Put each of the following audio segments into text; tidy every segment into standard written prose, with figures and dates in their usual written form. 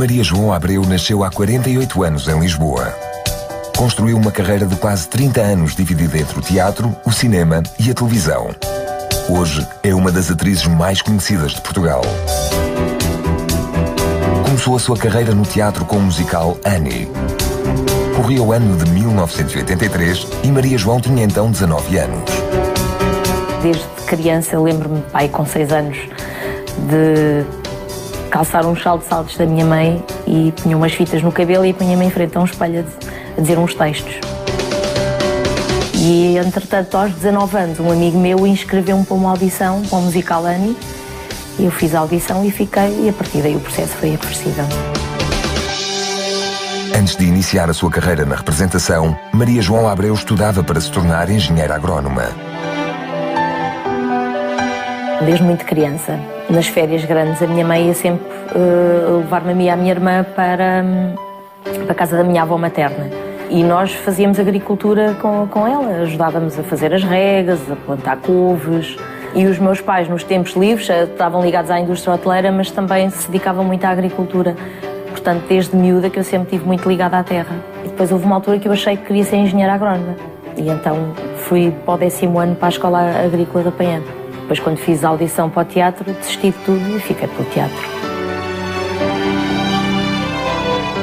Maria João Abreu nasceu há 48 anos em Lisboa. Construiu uma carreira de quase 30 anos dividida entre o teatro, o cinema e a televisão. Hoje é uma das atrizes mais conhecidas de Portugal. Começou a sua carreira no teatro com o musical Annie. Corria o ano de 1983 e Maria João tinha então 19 anos. Desde criança lembro-me, pai, com 6 anos, de calçar uns saltos altos da minha mãe e tinha umas fitas no cabelo e punha-me em frente a um espelho a dizer uns textos. E, entretanto, aos 19 anos, um amigo meu inscreveu-me para uma audição para o musical Annie. Eu fiz a audição e fiquei, e a partir daí o processo foi reversível. Antes de iniciar a sua carreira na representação, Maria João Abreu estudava para se tornar engenheira agrónoma. Desde muito criança, nas férias grandes, a minha mãe ia sempre levar-me a mim e a minha irmã para a casa da minha avó materna. E nós fazíamos agricultura com ela, ajudávamos a fazer as regas, a plantar couves. E os meus pais, nos tempos livres, estavam ligados à indústria hoteleira, mas também se dedicavam muito à agricultura. Portanto, desde miúda que eu sempre estive muito ligada à terra. E depois houve uma altura que eu achei que queria ser engenheira agrónoma. E então fui para o 10º ano para a Escola Agrícola da Paenha. Depois, quando fiz a audição para o teatro, desisti de tudo e fiquei pelo teatro.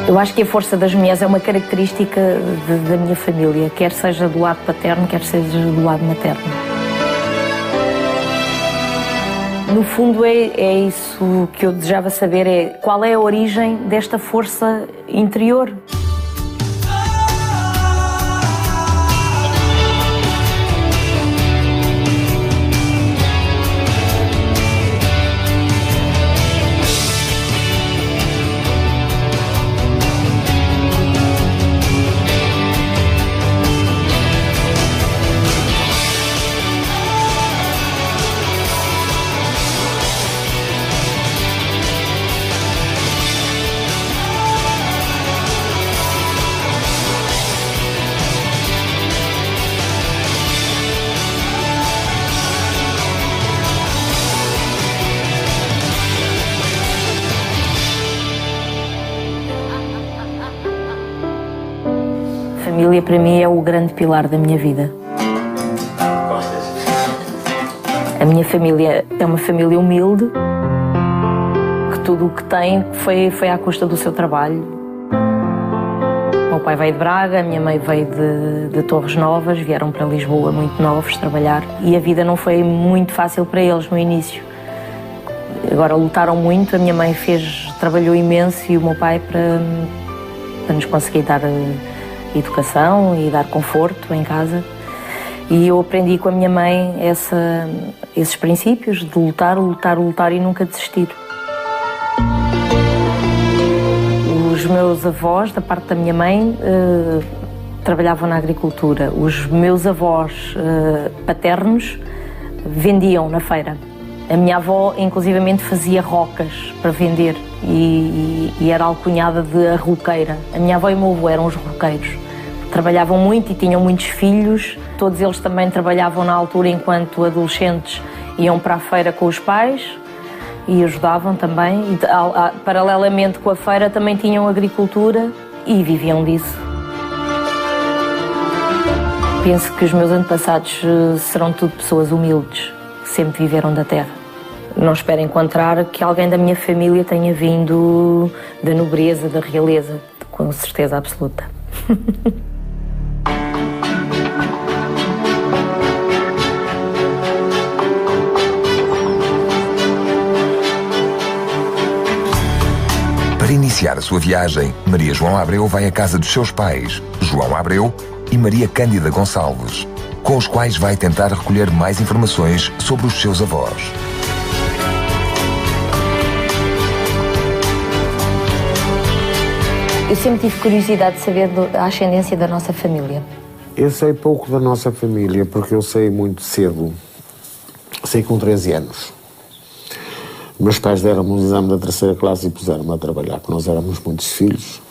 Eu acho que a força das mulheres é uma característica da minha família, quer seja do lado paterno, quer seja do lado materno. No fundo é isso que eu desejava saber, é qual é a origem desta força interior. A família, para mim, é o grande pilar da minha vida. A minha família é uma família humilde, que tudo o que tem foi à custa do seu trabalho. O meu pai veio de Braga, a minha mãe veio de Torres Novas, vieram para Lisboa muito novos trabalhar. E a vida não foi muito fácil para eles no início. Agora lutaram muito, a minha mãe trabalhou imenso e o meu pai para nos conseguir dar educação e dar conforto em casa. E eu aprendi com a minha mãe esses princípios de lutar, lutar, lutar e nunca desistir. Os meus avós, da parte da minha mãe, trabalhavam na agricultura. Os meus avós paternos vendiam na feira. A minha avó, inclusivamente, fazia rocas para vender e era alcunhada de a roqueira. A minha avó e o meu avô eram os roqueiros. Trabalhavam muito e tinham muitos filhos. Todos eles também trabalhavam na altura, enquanto adolescentes, iam para a feira com os pais e ajudavam também. E, paralelamente com a feira, também tinham agricultura e viviam disso. Penso que os meus antepassados serão tudo pessoas humildes, que sempre viveram da terra. Não espero encontrar que alguém da minha família tenha vindo da nobreza, da realeza, com certeza absoluta. Para iniciar a sua viagem, Maria João Abreu vai à casa dos seus pais, João Abreu e Maria Cândida Gonçalves, com os quais vai tentar recolher mais informações sobre os seus avós. Eu sempre tive curiosidade de saber a ascendência da nossa família. Eu sei pouco da nossa família, porque eu sei muito cedo. Sei com 13 anos. Meus pais deram-me um exame da 3ª classe e puseram-me a trabalhar, porque nós éramos muitos filhos.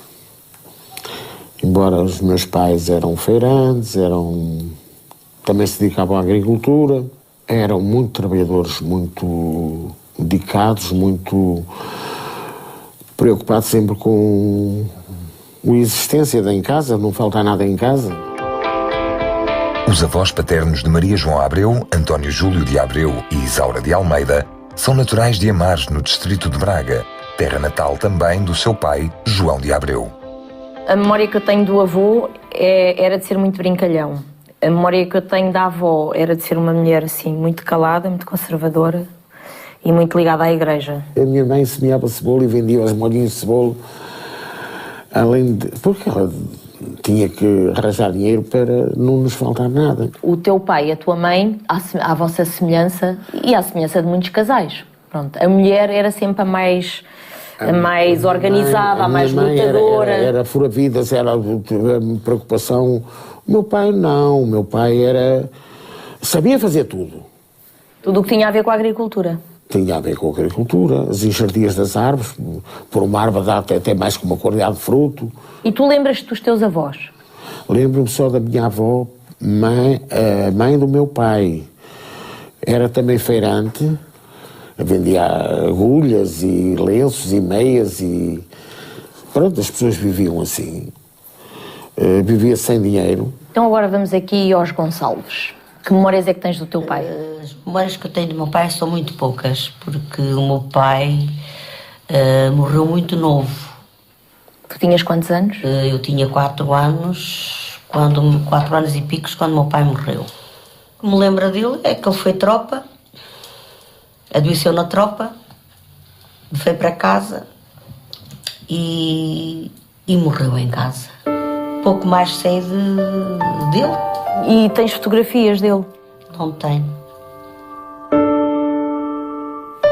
Embora os meus pais eram feirantes, também se dedicavam à agricultura, eram muito trabalhadores, muito dedicados, muito preocupado sempre com a existência em casa, não falta nada em casa. Os avós paternos de Maria João Abreu, António Júlio de Abreu e Isaura de Almeida, são naturais de Amares, no distrito de Braga, terra natal também do seu pai, João de Abreu. A memória que eu tenho do avô era de ser muito brincalhão. A memória que eu tenho da avó era de ser uma mulher assim, muito calada, muito conservadora e muito ligada à igreja. A minha mãe semeava cebola e vendia os molhinhos de cebola, porque ela tinha que arranjar dinheiro para não nos faltar nada. O teu pai e a tua mãe, à vossa semelhança e à semelhança de muitos casais. Pronto, a mulher era sempre a mais organizada, a mais lutadora. Era fura-vidas, era preocupação. O meu pai não, o meu pai sabia fazer tudo. Tudo o que tinha a ver com a agricultura. Tinha a ver com a agricultura, as enxertias das árvores, por uma árvore dá até mais que uma qualidade de fruto. E tu lembras-te dos teus avós? Lembro-me só da minha avó, a mãe do meu pai. Era também feirante, vendia agulhas e lenços e meias e... Pronto, as pessoas viviam assim. Vivia sem dinheiro. Então agora vamos aqui aos Gonçalves. Que memórias é que tens do teu pai? As memórias que eu tenho do meu pai são muito poucas, porque o meu pai morreu muito novo. Tu tinhas quantos anos? Eu tinha 4 anos, 4 anos e picos, quando o meu pai morreu. O que me lembra dele é que ele foi tropa, adoeceu na tropa, foi para casa e morreu em casa. Pouco mais sei dele. E tens fotografias dele? Não tenho.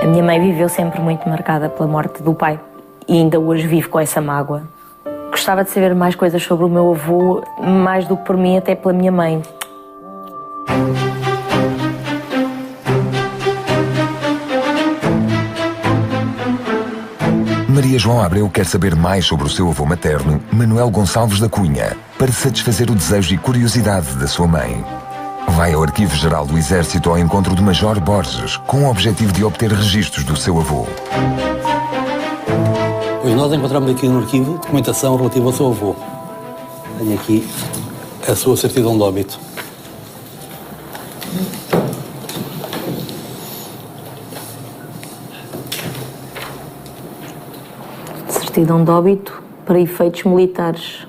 A minha mãe viveu sempre muito marcada pela morte do pai e ainda hoje vive com essa mágoa. Gostava de saber mais coisas sobre o meu avô, mais do que por mim, até pela minha mãe. Maria João Abreu quer saber mais sobre o seu avô materno, Manuel Gonçalves da Cunha, para satisfazer o desejo e curiosidade da sua mãe. Vai ao Arquivo Geral do Exército ao encontro de Major Borges, com o objetivo de obter registros do seu avô. Pois nós encontramos aqui no arquivo documentação relativa ao seu avô. Tenho aqui a sua certidão de óbito. Certidão de óbito para efeitos militares.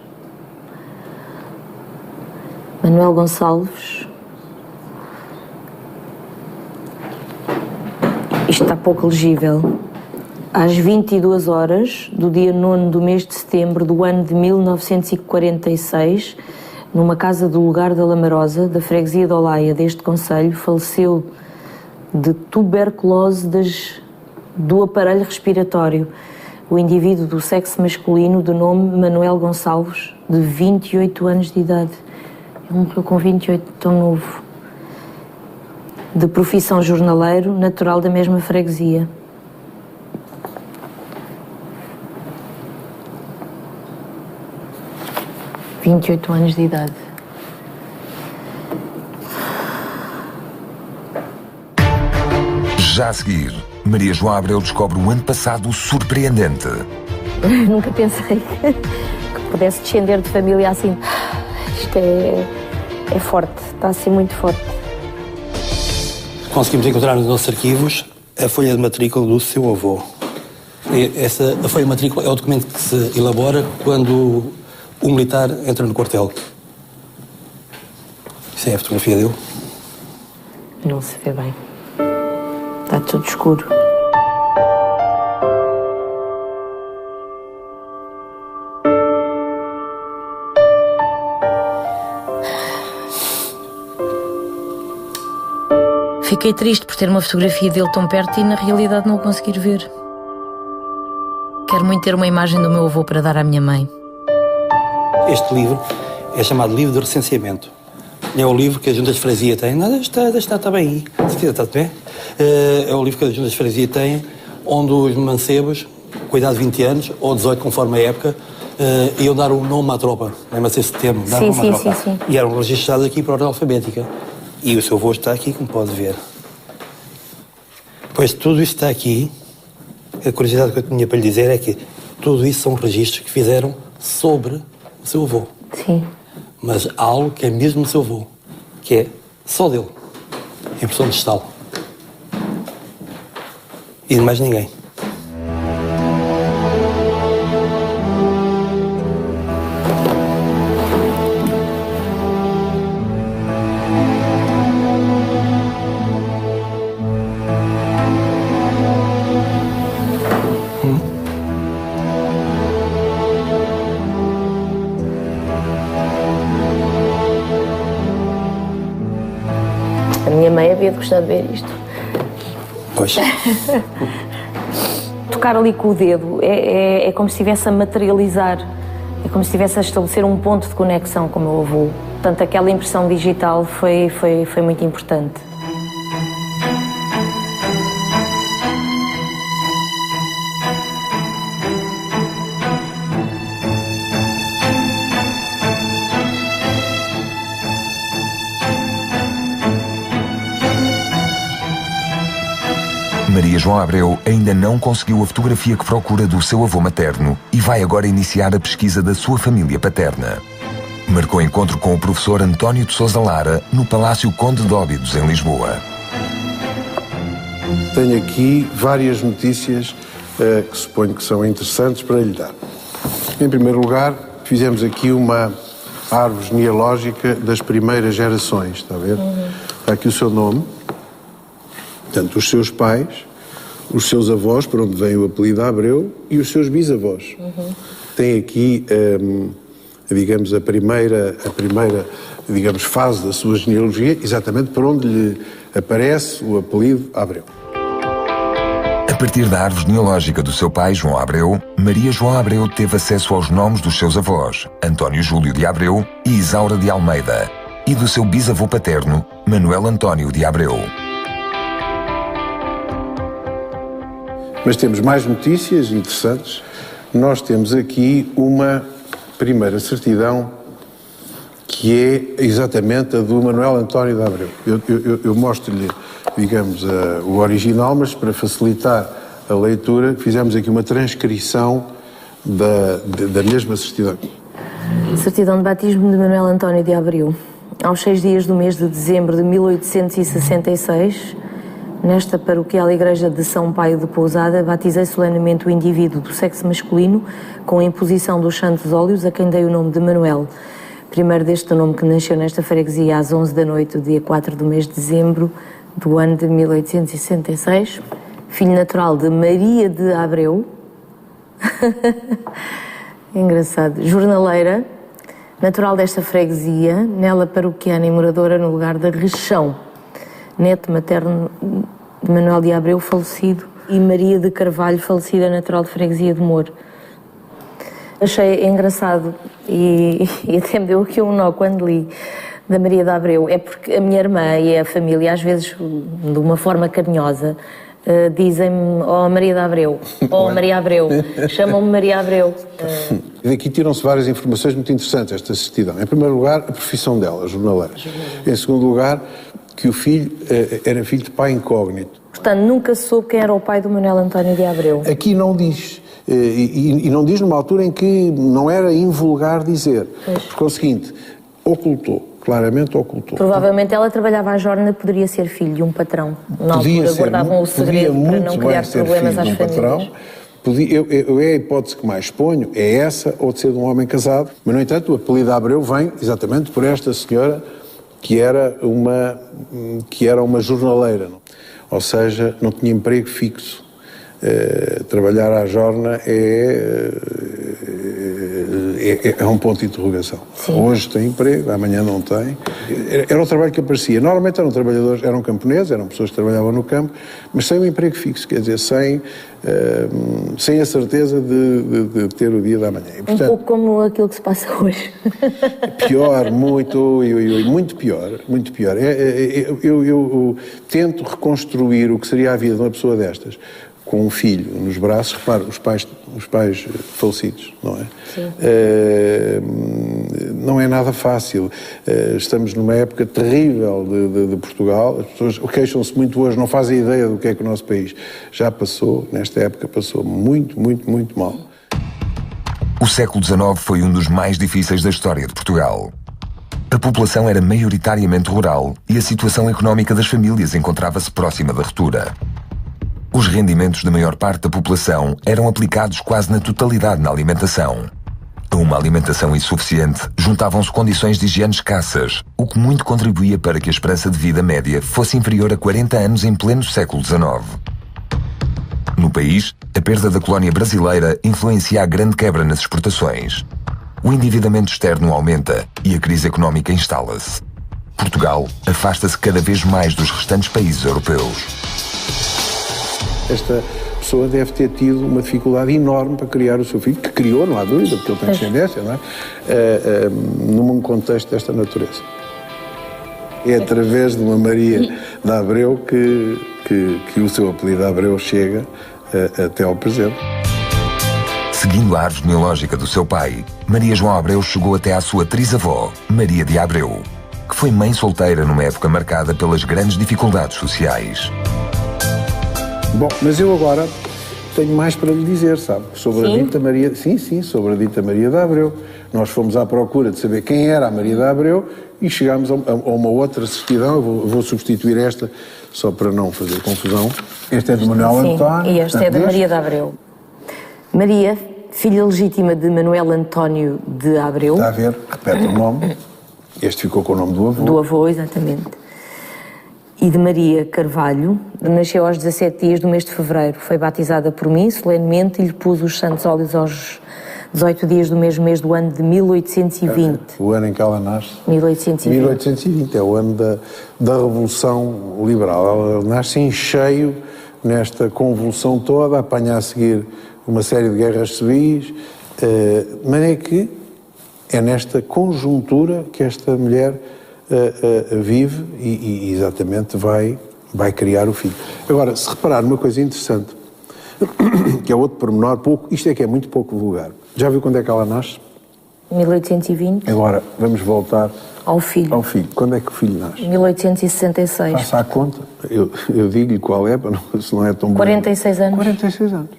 Manuel Gonçalves. Isto está pouco legível. Às 22 horas do dia 9 do mês de setembro do ano de 1946, numa casa do lugar da Lamarosa, da freguesia de Olaia, deste concelho, faleceu de tuberculose do aparelho respiratório o indivíduo do sexo masculino de nome Manuel Gonçalves, de 28 anos de idade. Ele morreu com 28, tão novo. De profissão jornaleiro, natural da mesma freguesia. – 28 anos de idade. Já a seguir, Maria João Abreu descobre o antepassado surpreendente. Nunca pensei que pudesse descender de família assim. Isto é forte, está assim muito forte. Conseguimos encontrar nos nossos arquivos a folha de matrícula do seu avô. A folha de matrícula é o documento que se elabora quando o militar entra no quartel. Isso é a fotografia dele. Não se vê bem. Está tudo escuro. Fiquei triste por ter uma fotografia dele tão perto e na realidade não o conseguir ver. Quero muito ter uma imagem do meu avô para dar à minha mãe. Este livro é chamado Livro de Recenseamento. É o livro que a Junta de Freguesia tem. Não, está bem aí. Se quiser, está bem. É o livro que a Junta de Freguesia tem, onde os mancebos, com idade de 20 anos, ou 18, conforme a época, iam dar um nome à tropa. Lembra-se esse termo? Dar um nome à tropa. Sim. E eram registrados aqui para a ordem alfabética. E o seu avô está aqui, como pode ver. Pois tudo isto está aqui. A curiosidade que eu tinha para lhe dizer é que Tudo isso são registros que fizeram sobre o seu avô. Sim. Mas há algo que é mesmo do seu avô, que é só dele. A impressão digital. E de mais ninguém. A minha mãe havia de gostar de ver isto. Pois. Tocar ali com o dedo é como se estivesse a materializar, é como se estivesse a estabelecer um ponto de conexão com o meu avô. Portanto, aquela impressão digital foi muito importante. Maria João Abreu ainda não conseguiu a fotografia que procura do seu avô materno e vai agora iniciar a pesquisa da sua família paterna. Marcou encontro com o professor António de Sousa Lara no Palácio Conde de Óbidos, em Lisboa. Tenho aqui várias notícias que suponho que são interessantes para lhe dar. Em primeiro lugar, fizemos aqui uma árvore genealógica das primeiras gerações, está a ver? Está aqui o seu nome, portanto, os seus pais, os seus avós, por onde vem o apelido Abreu, e os seus bisavós. Tem aqui, digamos, a primeira, digamos, fase da sua genealogia, exatamente por onde lhe aparece o apelido Abreu. A partir da árvore genealógica do seu pai, João Abreu, Maria João Abreu teve acesso aos nomes dos seus avós, António Júlio de Abreu e Isaura de Almeida, e do seu bisavô paterno, Manuel António de Abreu. Mas temos mais notícias interessantes. Nós temos aqui uma primeira certidão que é exatamente a do Manuel António de Abreu. Eu mostro-lhe, digamos, o original, mas para facilitar a leitura, fizemos aqui uma transcrição da mesma certidão. Certidão de batismo de Manuel António de Abreu. Aos 6 dias do mês de dezembro de 1866, nesta paroquial igreja de São Paio de Pousada, batizei solenemente o indivíduo do sexo masculino com a imposição dos santos óleos, a quem dei o nome de Manuel. Primeiro deste nome que nasceu nesta freguesia às 11 da noite, do dia 4 do mês de dezembro do ano de 1866. Filho natural de Maria de Abreu. Engraçado. Jornaleira, natural desta freguesia, nela paroquiana e moradora no lugar de Rechão. Neto materno de Manuel de Abreu, falecido, e Maria de Carvalho, falecida, natural de freguesia de Moro. Achei engraçado e até me deu aqui um nó quando li da Maria de Abreu. É porque a minha irmã e a família, às vezes, de uma forma carinhosa, dizem-me, oh Maria de Abreu, oh Maria Abreu, chamam-me Maria Abreu. Daqui tiram-se várias informações muito interessantes, esta certidão. Em primeiro lugar, a profissão dela, jornaleira. Em segundo lugar, que o filho era filho de pai incógnito. Portanto, nunca soube quem era o pai do Manuel António de Abreu. Aqui não diz. E não diz numa altura em que não era invulgar dizer. Pois. Porque é o seguinte, ocultou, claramente ocultou. Provavelmente ela trabalhava à jorna, poderia ser filho de um patrão. Na altura guardavam o segredo para não criar problemas às famílias. É a hipótese que mais ponho, é essa ou de ser de um homem casado. Mas, no entanto, o apelido Abreu vem exatamente por esta senhora que era uma jornaleira. Ou seja, não tinha emprego fixo. Trabalhar à jorna é um ponto de interrogação. Sim. Hoje tem emprego, amanhã não tem. Era o trabalho que aparecia. Normalmente eram trabalhadores, eram camponeses, eram pessoas que trabalhavam no campo, mas sem um emprego fixo, quer dizer, sem a certeza de ter o dia da manhã. E, portanto, um pouco como aquilo que se passa hoje. Pior, muito pior, muito pior. Eu tento reconstruir o que seria a vida de uma pessoa destas, com um filho nos braços, repare, os pais falecidos, não é? Sim. Não é nada fácil. Estamos numa época terrível de Portugal, as pessoas queixam-se muito hoje, não fazem ideia do que é que o nosso país já passou, nesta época passou muito, muito, muito mal. O século XIX foi um dos mais difíceis da história de Portugal. A população era maioritariamente rural e a situação económica das famílias encontrava-se próxima da ruptura. Os rendimentos da maior parte da população eram aplicados quase na totalidade na alimentação. A uma alimentação insuficiente juntavam-se condições de higiene escassas, o que muito contribuía para que a esperança de vida média fosse inferior a 40 anos em pleno século XIX. No país, a perda da colónia brasileira influencia a grande quebra nas exportações. O endividamento externo aumenta e a crise económica instala-se. Portugal afasta-se cada vez mais dos restantes países europeus. Esta pessoa deve ter tido uma dificuldade enorme para criar o seu filho, que criou, não há dúvida, porque ele tem descendência, não é? Num contexto desta natureza. É através de uma Maria de Abreu que o seu apelido Abreu chega até ao presente. Seguindo a árvore genealógica do seu pai, Maria João Abreu chegou até à sua trisavó, Maria de Abreu, que foi mãe solteira numa época marcada pelas grandes dificuldades sociais. Bom, mas eu agora tenho mais para lhe dizer, sabe? Sobre a dita Maria... Sim, sobre a dita Maria de Abreu. Nós fomos à procura de saber quem era a Maria de Abreu e chegámos a uma outra certidão. Eu vou substituir esta, só para não fazer confusão. Este é de Manuel António. E este é de Maria de Abreu. Maria, filha legítima de Manuel António de Abreu. Está a ver? Repete o nome. Este ficou com o nome do avô. Do avô, exatamente. E de Maria Carvalho, nasceu aos 17 dias do mês de fevereiro. Foi batizada por mim, solenemente, e lhe pus os santos óleos aos 18 dias do mesmo mês do ano de 1820. O ano em que ela nasce? 1820. 1820, é o ano da Revolução Liberal. Ela nasce em cheio nesta convulsão toda, apanha a seguir uma série de guerras civis, mas é que é nesta conjuntura que esta mulher vive e exatamente vai criar o filho. Agora, se reparar numa coisa interessante, que é outro pormenor, isto é que é muito pouco vulgar. Já viu quando é que ela nasce? 1820. Agora, vamos voltar ao filho. Quando é que o filho nasce? 1866. Faça a conta. Eu digo-lhe qual é, se não é tão 46 anos. 46 anos.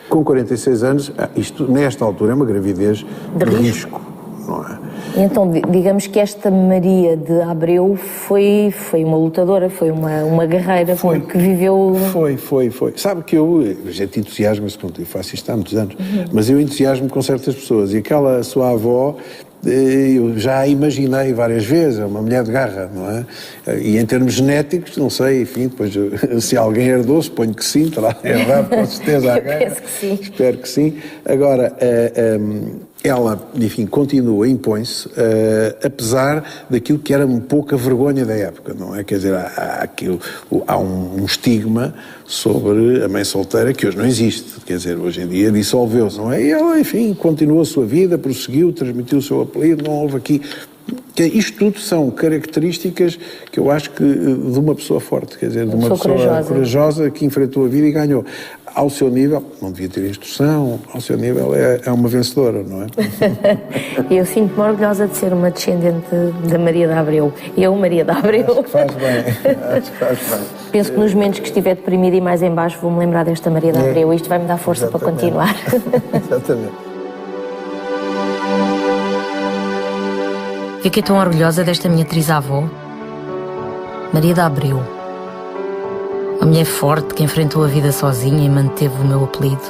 Com 46 anos, isto, nesta altura, é uma gravidez de risco, não é? Então, digamos que esta Maria de Abreu foi uma lutadora, foi uma guerreira, porque viveu... Foi. Sabe que a gente entusiasma-se, eu faço isto há muitos anos, mas eu entusiasmo com certas pessoas. E aquela sua avó, eu já a imaginei várias vezes, é uma mulher de garra, não é? E em termos genéticos, não sei, enfim, depois se alguém herdou, suponho que sim, terá herdado com certeza a garra. Penso que sim. Espero que sim. Agora, ela, enfim, continua, impõe-se, apesar daquilo que era um pouco a vergonha da época, não é? Quer dizer, há um estigma sobre a mãe solteira que hoje não existe. Quer dizer, hoje em dia dissolveu-se, não é? E ela, enfim, continuou a sua vida, prosseguiu, transmitiu o seu apelido, não houve aqui... Isto tudo são características que eu acho que de uma pessoa forte, quer dizer, de uma pessoa corajosa que enfrentou a vida e ganhou. Ao seu nível, não devia ter instrução, ao seu nível é uma vencedora, não é? Eu sinto-me orgulhosa de ser uma descendente da Maria de Abreu. Eu, Maria de Abreu. Acho que faz bem. Penso que nos momentos que estiver deprimida e mais em baixo vou-me lembrar desta Maria de Abreu. Isto vai-me dar força para continuar. Exatamente. Fiquei tão orgulhosa desta minha trisavó, Maria de Abreu. Uma mulher forte que enfrentou a vida sozinha e manteve o meu apelido.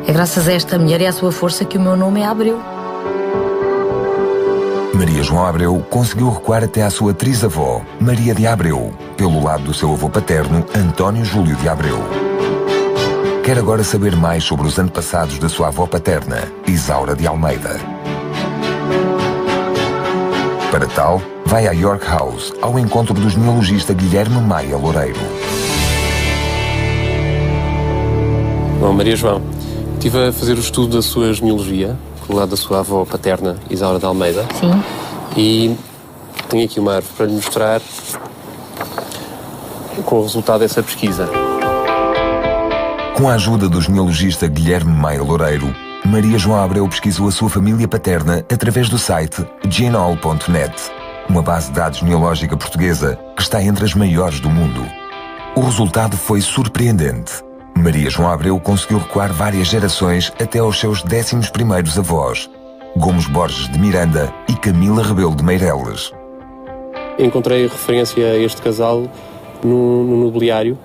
É graças a esta mulher e à sua força que o meu nome é Abreu. Maria João Abreu conseguiu recuar até à sua trisavó, Maria de Abreu, pelo lado do seu avô paterno, António Júlio de Abreu. Quer agora saber mais sobre os antepassados da sua avó paterna, Isaura de Almeida. Para tal, vai a York House, ao encontro do genealogista Guilherme Maia Loureiro. Bom, Maria João, estive a fazer o estudo da sua genealogia, pelo lado da sua avó paterna, Isaura de Almeida. Sim. E tenho aqui uma árvore para lhe mostrar com o resultado dessa pesquisa. Com a ajuda do genealogista Guilherme Maia Loureiro, Maria João Abreu pesquisou a sua família paterna através do site geneal.net, uma base de dados genealógica portuguesa que está entre as maiores do mundo. O resultado foi surpreendente. Maria João Abreu conseguiu recuar várias gerações até aos seus 11º avós, Gomes Borges de Miranda e Camila Rebelo de Meireles. Encontrei referência a este casal no nobiliário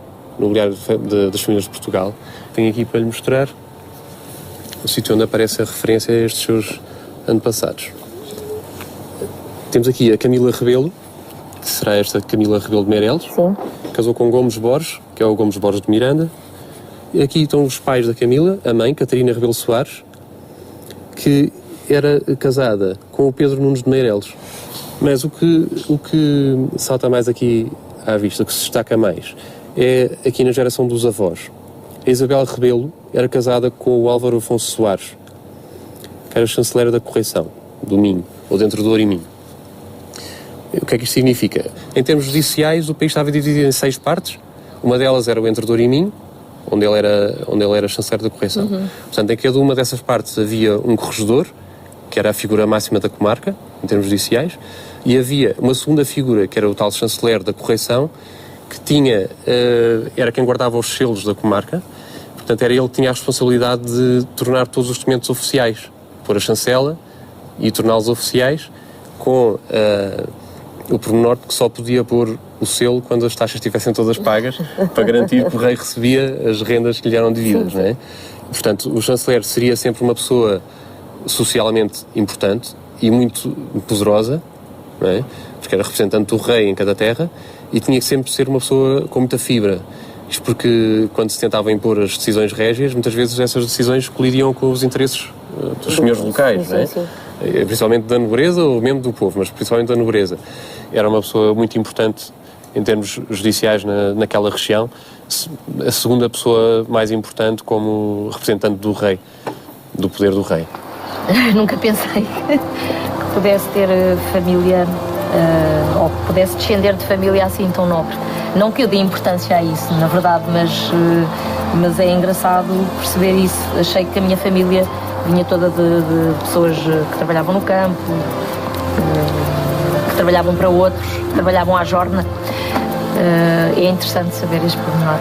das famílias de Portugal. Tenho aqui para lhe mostrar o sítio onde aparece a referência a estes seus antepassados. Temos aqui a Camila Rebelo, que será esta Camila Rebelo de Meireles. Sim. Casou com Gomes Borges, que é o Gomes Borges de Miranda. E aqui estão os pais da Camila, a mãe, Catarina Rebelo Soares, que era casada com o Pedro Nunes de Meireles. Mas o que salta mais aqui à vista, o que se destaca mais, é aqui na geração dos avós. A Isabel Rebelo era casada com o Álvaro Afonso Soares, que era chanceler da Correição, do Minho, ou do Entrador e Minho. O que é que isto significa? Em termos judiciais, o país estava dividido em 6 partes. Uma delas era o Entrador e Minho, onde ele era chanceler da Correição. Portanto, em cada uma dessas partes havia um corregedor, que era a figura máxima da comarca, em termos judiciais, e havia uma segunda figura, que era o tal chanceler da Correição, que era quem guardava os selos da comarca. Portanto, era ele que tinha a responsabilidade de tornar todos os documentos oficiais, pôr a chancela e torná-los oficiais, com o pormenor de que só podia pôr o selo quando as taxas estivessem todas pagas, para garantir que o rei recebia as rendas que lhe eram devidas, não é? Portanto, o chanceler seria sempre uma pessoa socialmente importante e muito poderosa, não é? Porque era representante do rei em cada terra e tinha que sempre ser uma pessoa com muita fibra. Isto porque, quando se tentava impor as decisões régias, muitas vezes essas decisões colidiam com os interesses dos senhores locais, não é? Principalmente da nobreza ou mesmo do povo, mas principalmente da nobreza. Era uma pessoa muito importante em termos judiciais naquela região, a segunda pessoa mais importante como representante do rei, do poder do rei. Nunca pensei que pudesse ter família ou que pudesse descender de família assim tão nobre. Não que eu dê importância a isso, na verdade, mas é engraçado perceber isso. Achei que a minha família vinha toda de pessoas que trabalhavam no campo, que trabalhavam para outros, que trabalhavam à jorna. É interessante saber este pormenor.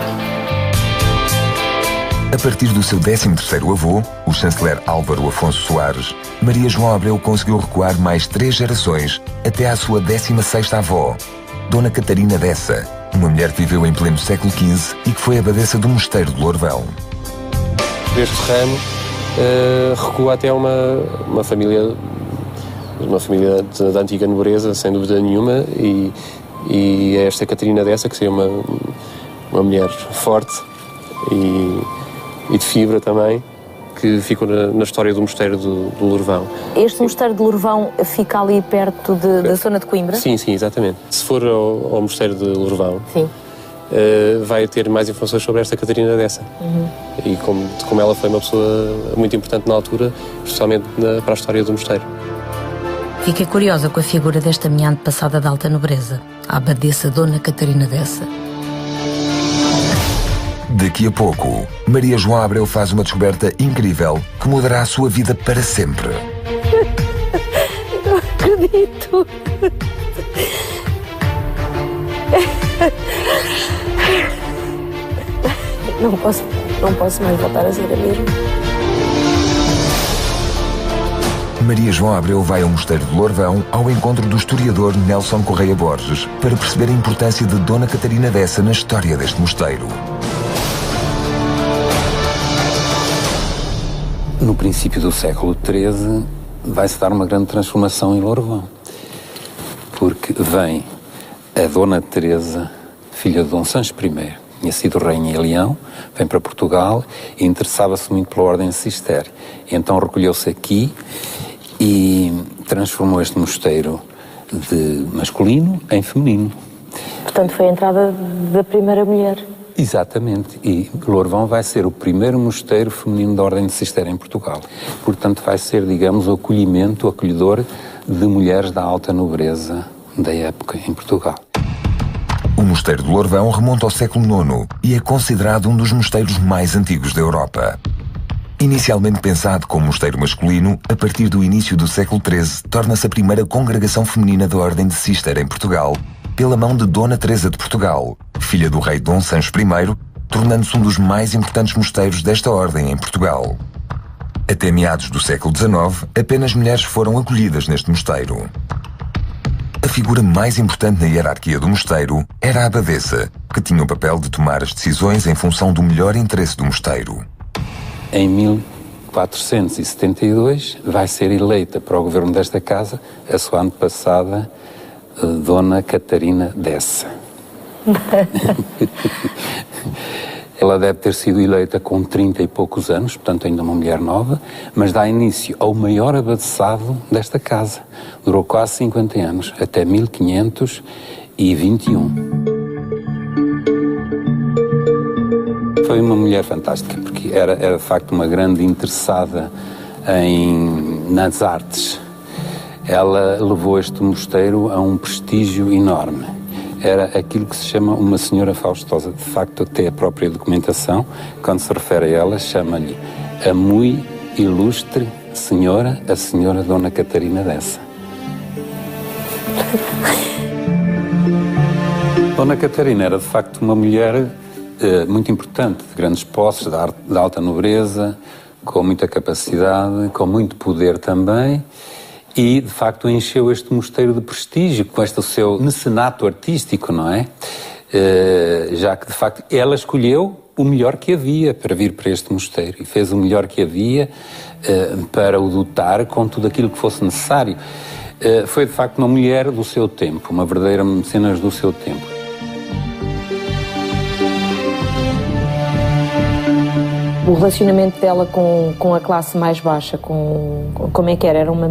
A partir do seu 13º avô, o chanceler Álvaro Afonso Soares, Maria João Abreu conseguiu recuar mais 3 gerações até à sua 16ª avó, Dona Catarina Dessa, uma mulher que viveu em pleno século XV e que foi abadesa do Mosteiro de Lourvão. Deste ramo recua até uma família da antiga nobreza, sem dúvida nenhuma, e é esta Catarina Dessa, que seria uma mulher forte e de fibra também, que ficou na história do Mosteiro do Lourvão. Este Mosteiro de Lourvão fica ali perto da zona de Coimbra? Sim, exatamente. Se for ao Mosteiro de Lourvão, vai ter mais informações sobre esta Catarina Dessa. E como ela foi uma pessoa muito importante na altura, especialmente para a história do Mosteiro. Fiquei curiosa com a figura desta minha antepassada da alta nobreza, a abadesa Dona Catarina Dessa. Daqui a pouco, Maria João Abreu faz uma descoberta incrível que mudará a sua vida para sempre. Não acredito. Não posso mais voltar a ser a mesma. Maria João Abreu vai ao Mosteiro de Lourvão ao encontro do historiador Nelson Correia Borges para perceber a importância de Dona Catarina Dessa na história deste mosteiro. No princípio do século XIII vai-se dar uma grande transformação em Lourvão, porque vem a Dona Teresa, filha de Dom Sancho I, tinha sido rainha em Leão, vem para Portugal e interessava-se muito pela Ordem Cister. E então recolheu-se aqui e transformou este mosteiro de masculino em feminino. Portanto, foi a entrada da primeira mulher. Exatamente, e Lourvão vai ser o primeiro mosteiro feminino da Ordem de Cister em Portugal. Portanto, vai ser, digamos, o acolhedor de mulheres da alta nobreza da época em Portugal. O Mosteiro de Lourvão remonta ao século IX e é considerado um dos mosteiros mais antigos da Europa. Inicialmente pensado como mosteiro masculino, a partir do início do século XIII torna-se a primeira congregação feminina da Ordem de Cister em Portugal, pela mão de Dona Teresa de Portugal, filha do rei Dom Sancho I, tornando-se um dos mais importantes mosteiros desta ordem em Portugal. Até meados do século XIX, apenas mulheres foram acolhidas neste mosteiro. A figura mais importante na hierarquia do mosteiro era a abadesa, que tinha o papel de tomar as decisões em função do melhor interesse do mosteiro. Em 1472 vai ser eleita para o governo desta casa a sua antepassada, Dona Catarina Dessa. Ela deve ter sido eleita com 30 e poucos anos, portanto ainda uma mulher nova, mas dá início ao maior abadesado desta casa. Durou quase 50 anos, até 1521. Foi uma mulher fantástica, porque era de facto uma grande interessada nas artes. Ela levou este mosteiro a um prestígio enorme. Era aquilo que se chama uma senhora faustosa. De facto, até a própria documentação, quando se refere a ela, chama-lhe a muito ilustre senhora, a senhora Dona Catarina Dessa. Dona Catarina era de facto uma mulher muito importante, de grandes posses, de alta nobreza, com muita capacidade, com muito poder também, e de facto encheu este mosteiro de prestígio com este seu mecenato artístico, não é? Já que de facto ela escolheu o melhor que havia para vir para este mosteiro e fez o melhor que havia para o dotar com tudo aquilo que fosse necessário. Foi de facto uma mulher do seu tempo, uma verdadeira mecenas do seu tempo. O relacionamento dela com a classe mais baixa, como é que era? Era uma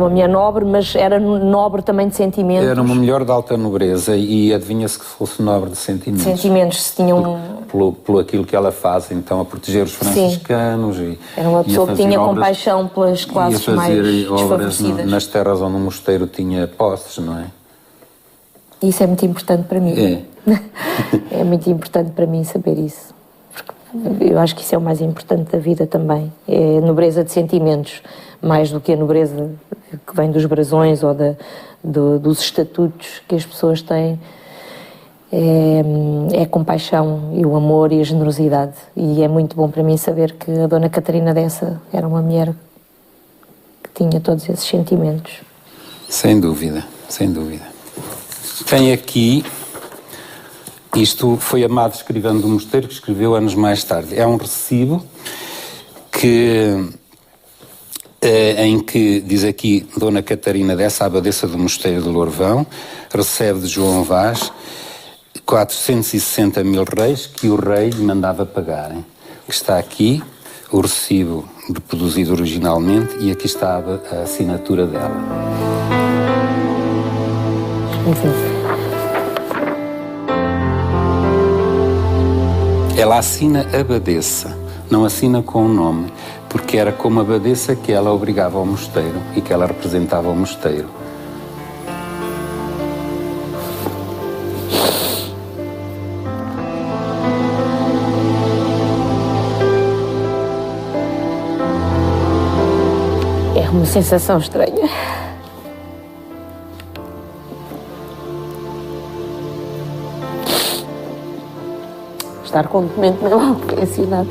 mulher nobre, mas era nobre também de sentimentos? Era uma mulher de alta nobreza e adivinha-se que fosse nobre de sentimentos. Sentimentos, se tinham... Pelo aquilo que ela faz, então, a proteger os franciscanos. Sim. Era uma pessoa que tinha compaixão pelas classes mais desfavorecidas. Nas terras onde o mosteiro tinha posses, não é? Isso é muito importante para mim. É. É muito importante para mim saber isso. Eu acho que isso é o mais importante da vida também. É a nobreza de sentimentos, mais do que a nobreza que vem dos brasões ou dos estatutos que as pessoas têm. É a compaixão e o amor e a generosidade. E é muito bom para mim saber que a Dona Catarina Dessa era uma mulher que tinha todos esses sentimentos. Sem dúvida, sem dúvida. Tem aqui... Isto foi Amado Escrivão do Mosteiro, que escreveu anos mais tarde. É um recibo em que diz aqui Dona Catarina Dessa, abadesa do Mosteiro de Lourvão, recebe de João Vaz 460 mil reis que o rei lhe mandava pagar. Está aqui o recibo reproduzido originalmente e aqui está a assinatura dela. Ela assina abadesa, não assina com o nome, porque era como abadesa que ela obrigava ao mosteiro e que ela representava o mosteiro. É uma sensação estranha. Estar com o documento não é algo que é assinado.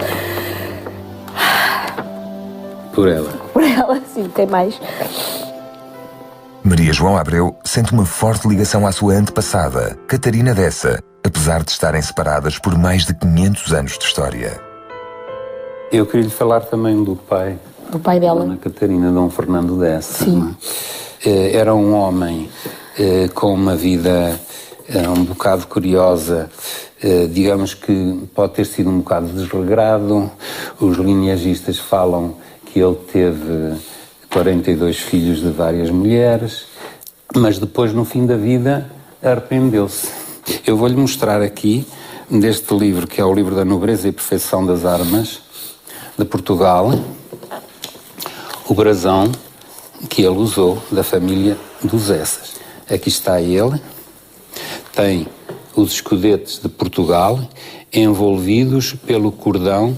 Por ela. Por ela, sim, tem mais. Maria João Abreu sente uma forte ligação à sua antepassada, Catarina Dessa, apesar de estarem separadas por mais de 500 anos de história. Eu queria lhe falar também do pai. Do pai dela. Dona Catarina, Dom Fernando Dessa. Sim. Era um homem com uma vida um bocado curiosa. Digamos que pode ter sido um bocado desregrado. Os lineagistas falam que ele teve 42 filhos de várias mulheres, mas depois, no fim da vida, arrependeu-se. Eu vou-lhe mostrar aqui, deste livro, que é o livro da Nobreza e Perfeição das Armas, de Portugal, o brasão que ele usou da família dos Essas. Aqui está ele, tem os escudetes de Portugal envolvidos pelo cordão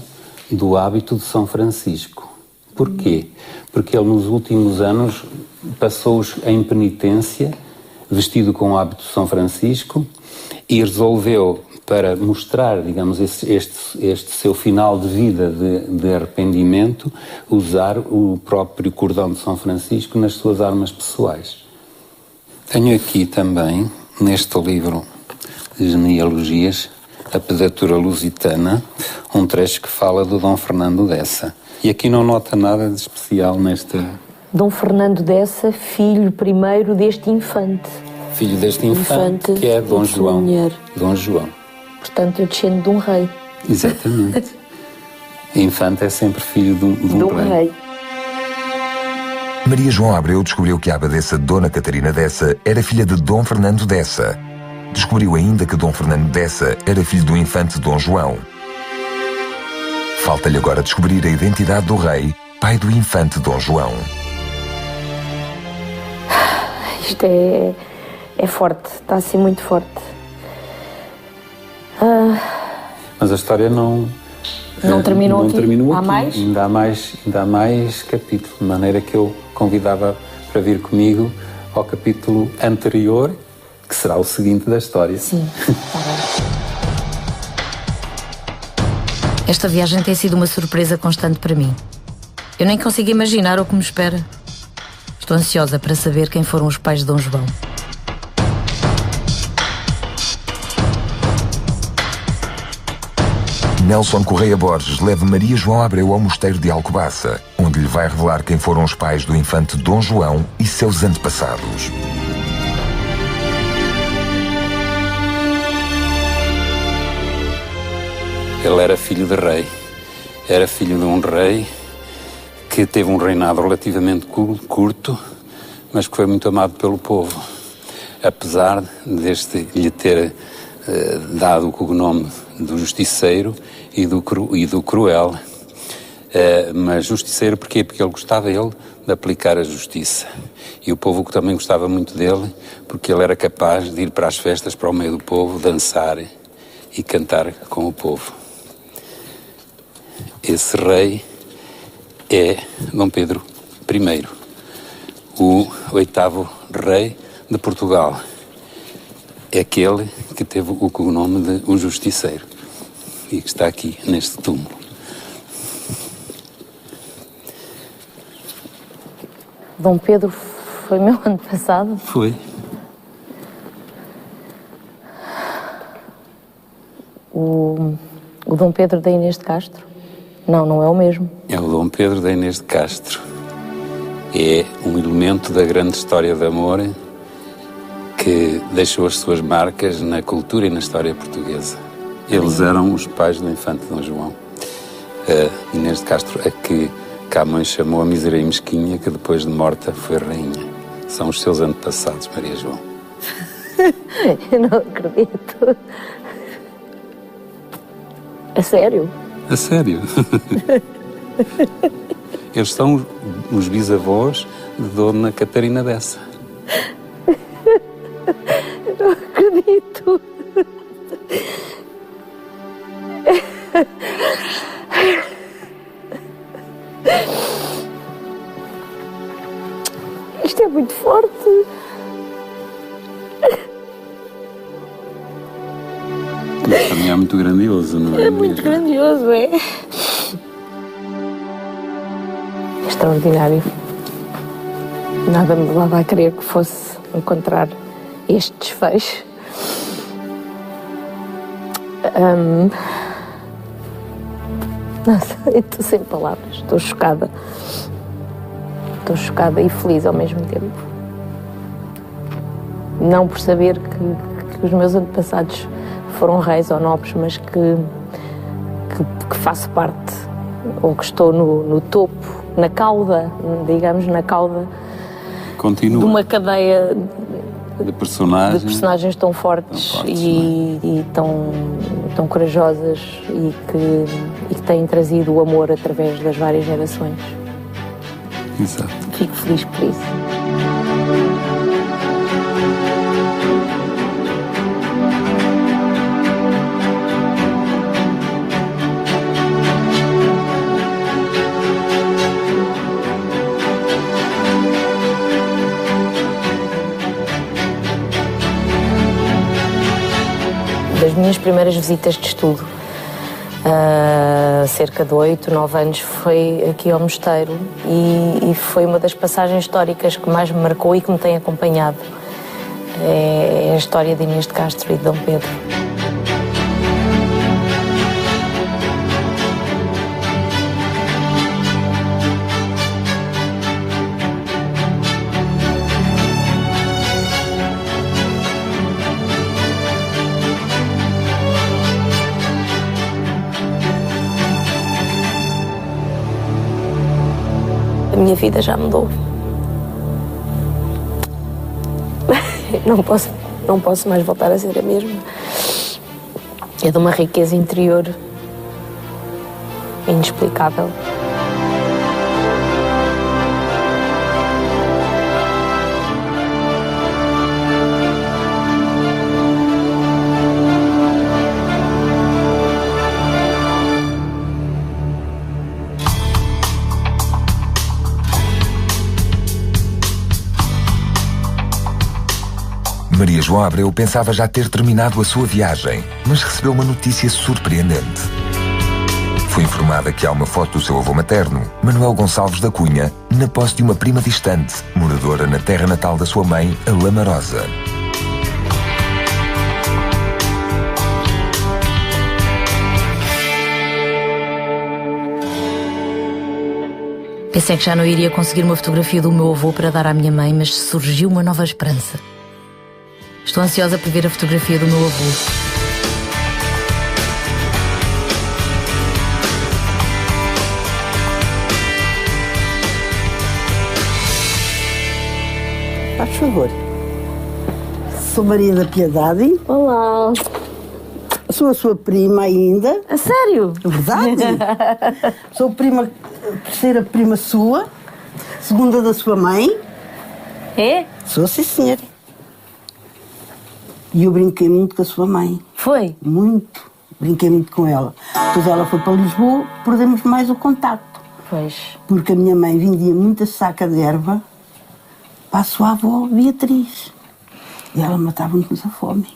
do hábito de São Francisco. Porquê? Porque ele nos últimos anos passou-os em penitência, vestido com o hábito de São Francisco, e resolveu, para mostrar, digamos, este seu final de vida de arrependimento, usar o próprio cordão de São Francisco nas suas armas pessoais. Tenho aqui também, neste livro de genealogias, a Pedatura Lusitana, um trecho que fala do Dom Fernando Dessa. E aqui não nota nada de especial nesta... Dom Fernando Dessa, filho primeiro deste infante. Filho deste infante que é Dom João. Dom João. Portanto, eu descendo de um rei. Exatamente. Infante é sempre filho de um rei. Maria João Abreu descobriu que a abadesa Dona Catarina Dessa era filha de Dom Fernando Dessa. Descobriu ainda que Dom Fernando Dessa era filho do infante Dom João. Falta-lhe agora descobrir a identidade do rei, pai do infante Dom João. Isto é forte, está assim muito forte. Mas a história não terminou aqui? Terminou há aqui. mais? Ainda há mais capítulos, de maneira que eu convidava para vir comigo ao capítulo anterior, que será o seguinte da história. Sim, está bem. Esta viagem tem sido uma surpresa constante para mim. Eu nem consigo imaginar o que me espera. Estou ansiosa para saber quem foram os pais de Dom João. Nelson Correia Borges leva Maria João Abreu ao mosteiro de Alcobaça, onde lhe vai revelar quem foram os pais do infante Dom João e seus antepassados. Ele era filho de rei. Era filho de um rei que teve um reinado relativamente curto, mas que foi muito amado pelo povo. Apesar deste lhe ter dado o cognome do Justiceiro e do Cruel. Mas Justiceiro porquê? Porque ele gostava de aplicar a justiça. E o povo também gostava muito dele, porque ele era capaz de ir para as festas, para o meio do povo, dançar e cantar com o povo. Esse rei é Dom Pedro I, o 8º rei de Portugal. É aquele que teve o cognome de o Justiceiro e que está aqui neste túmulo. Dom Pedro foi meu antepassado? Foi. O Dom Pedro da Inês de Castro? Não é o mesmo. É o Dom Pedro da Inês de Castro. É um elemento da grande história de amor que deixou as suas marcas na cultura e na história portuguesa. Eles eram os pais do infante Dom João. A Inês de Castro, a que Camões chamou a mísera e mesquinha, que depois de morta foi rainha. São os seus antepassados, Maria João. Eu não acredito. A sério? A sério? Eles são os bisavós de Dona Catarina Dessa. Não acredito. Isto é muito forte. Isto também é muito grandioso, não é? É muito grandioso, é? Extraordinário. Nada me levava a crer que fosse encontrar este desfecho. Nossa, eu estou sem palavras, estou chocada. Estou chocada e feliz ao mesmo tempo. Não por saber que os meus antepassados foram reis ou nobres, mas que faço parte, ou que estou no topo, na cauda, digamos, na cauda Continua. De uma cadeia de personagens tão fortes e tão corajosas e que têm trazido o amor através das várias gerações. Exato. Fico feliz por isso. Das minhas primeiras visitas de estudo. Cerca de 8, 9 anos foi aqui ao mosteiro e foi uma das passagens históricas que mais me marcou e que me tem acompanhado. É a história de Inês de Castro e de Dom Pedro. A minha vida já mudou. Não posso mais voltar a ser a mesma. É de uma riqueza interior inexplicável. Maria João Abreu pensava já ter terminado a sua viagem, mas recebeu uma notícia surpreendente. Foi informada que há uma foto do seu avô materno, Manuel Gonçalves da Cunha, na posse de uma prima distante, moradora na terra natal da sua mãe, a Lamarosa. Pensei que já não iria conseguir uma fotografia do meu avô para dar à minha mãe, mas surgiu uma nova esperança. Estou ansiosa por ver a fotografia do meu avô. Faz favor. Sou Maria da Piedade. Olá. Sou a sua prima ainda. A sério? É verdade. Sou terceira prima sua, segunda da sua mãe. É? Sou, sim, senhora. E eu brinquei muito com a sua mãe. Foi? Muito. Brinquei muito com ela. Depois ela foi para Lisboa, perdemos mais o contacto. Pois. Porque a minha mãe vendia muita saca de erva para a sua avó Beatriz. E ela matava-nos a fome.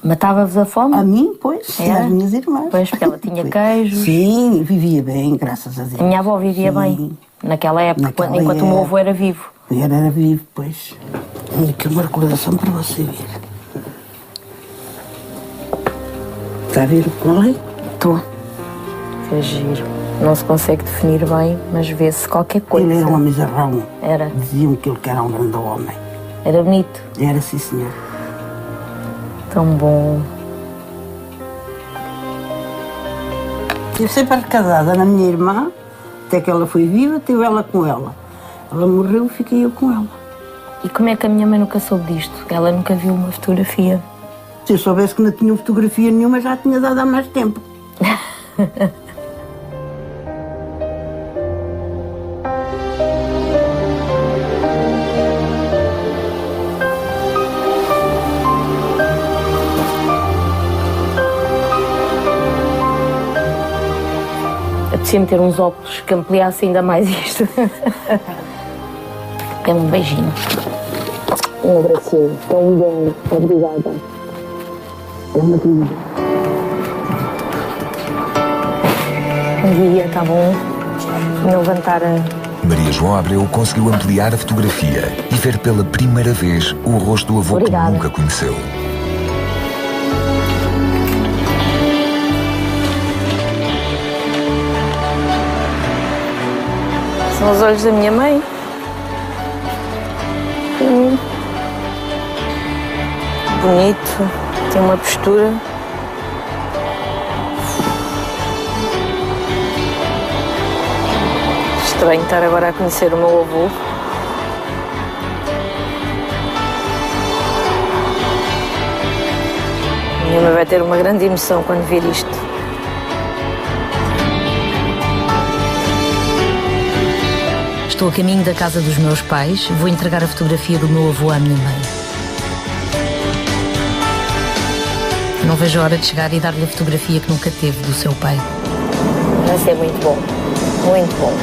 Matava-vos a fome? A mim, pois. E às minhas irmãs. Pois, porque ela tinha queijos. Sim, vivia bem, graças a Deus. A minha avó vivia bem. Naquela época, enquanto o meu avô era vivo. Era vivo, pois. Olha aqui uma recordação para você ver. Está a ver qual é? Estou. É giro. Não se consegue definir bem, mas vê-se qualquer coisa. Ele era um amizarrão. Era. Diziam que ele era um grande homem. Era bonito. Era, sim, senhor. Tão bom. Eu sempre casada na minha irmã, até que ela foi viva, tive ela com ela. Ela morreu, fiquei eu com ela. E como é que a minha mãe nunca soube disto? Ela nunca viu uma fotografia. Se eu soubesse que não tinha fotografia nenhuma, já tinha dado há mais tempo. Apetecia-me ter uns óculos que ampliassem ainda mais isto. É um beijinho. Um abracinho. Tão bom. Obrigada. É uma querida. Bom dia, está bom? Vou levantar a... Maria João Abreu conseguiu ampliar a fotografia e ver pela primeira vez o rosto do avô que nunca conheceu. São os olhos da minha mãe. Bonito. Tem uma postura. Estranho estar agora a conhecer o meu avô. A minha mãe vai ter uma grande emoção quando vir isto. Estou a caminho da casa dos meus pais. Vou entregar a fotografia do meu avô à minha mãe. Não vejo a hora de chegar e dar-lhe a fotografia que nunca teve do seu pai. Vai ser muito bom. Muito bom.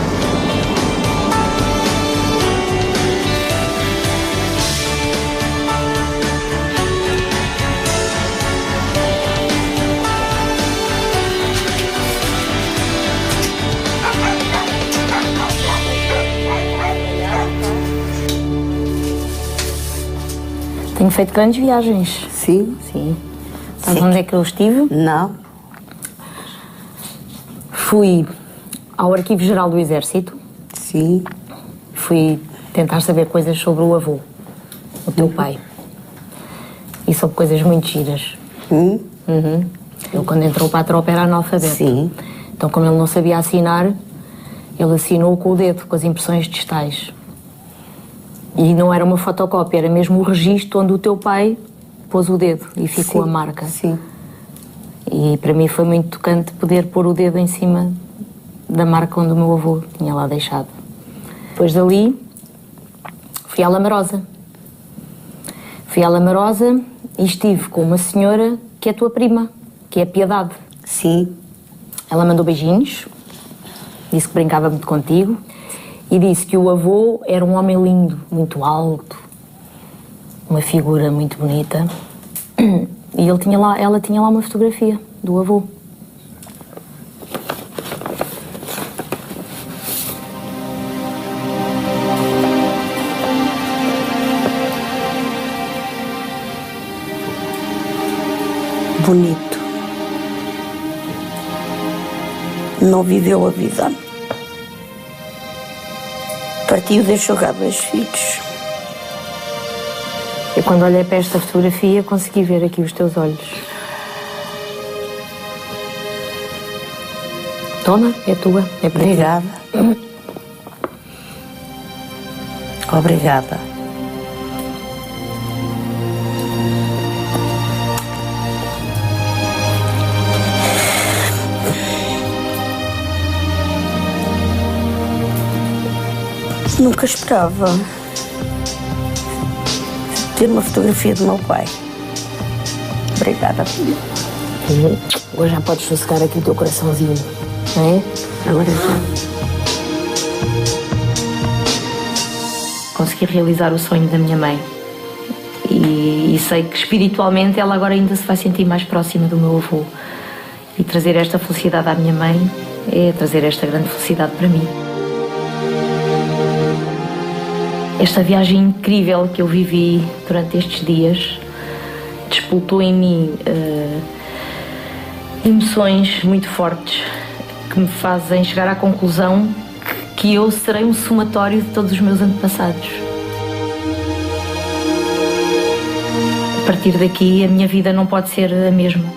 Tenho feito grandes viagens. Sim. Sim. Sabe onde é que eu estive? Não. Fui ao Arquivo Geral do Exército. Sim. Fui tentar saber coisas sobre o avô, o teu pai. E sobre coisas muito giras. Uhum. Ele, quando entrou para a tropa, era analfabeto. Sim. Então, como ele não sabia assinar, ele assinou com o dedo, com as impressões digitais. E não era uma fotocópia, era mesmo o registro onde o teu pai pôs o dedo e ficou a marca. Sim. E para mim foi muito tocante poder pôr o dedo em cima da marca onde o meu avô tinha lá deixado. Depois dali, fui à Lamarosa. Fui à Lamarosa e estive com uma senhora que é tua prima, que é a Piedade. Sim. Ela mandou beijinhos, disse que brincava muito contigo e disse que o avô era um homem lindo, muito alto, uma figura muito bonita. E ela tinha lá uma fotografia do avô. Bonito. Não viveu a vida. Partiu, deixou cá 2 filhos. Eu, quando olhei para esta fotografia, consegui ver aqui os teus olhos. Toma, é tua, é para ti. Obrigada. Obrigada. Nunca esperava ter uma fotografia do meu pai. Obrigada. Agora já podes sossegar aqui o teu coraçãozinho, não é? Agora já. Consegui realizar o sonho da minha mãe. E sei que espiritualmente ela agora ainda se vai sentir mais próxima do meu avô. E trazer esta felicidade à minha mãe é trazer esta grande felicidade para mim. Esta viagem incrível que eu vivi durante estes dias despoltou em mim emoções muito fortes que me fazem chegar à conclusão que eu serei um somatório de todos os meus antepassados. A partir daqui, a minha vida não pode ser a mesma.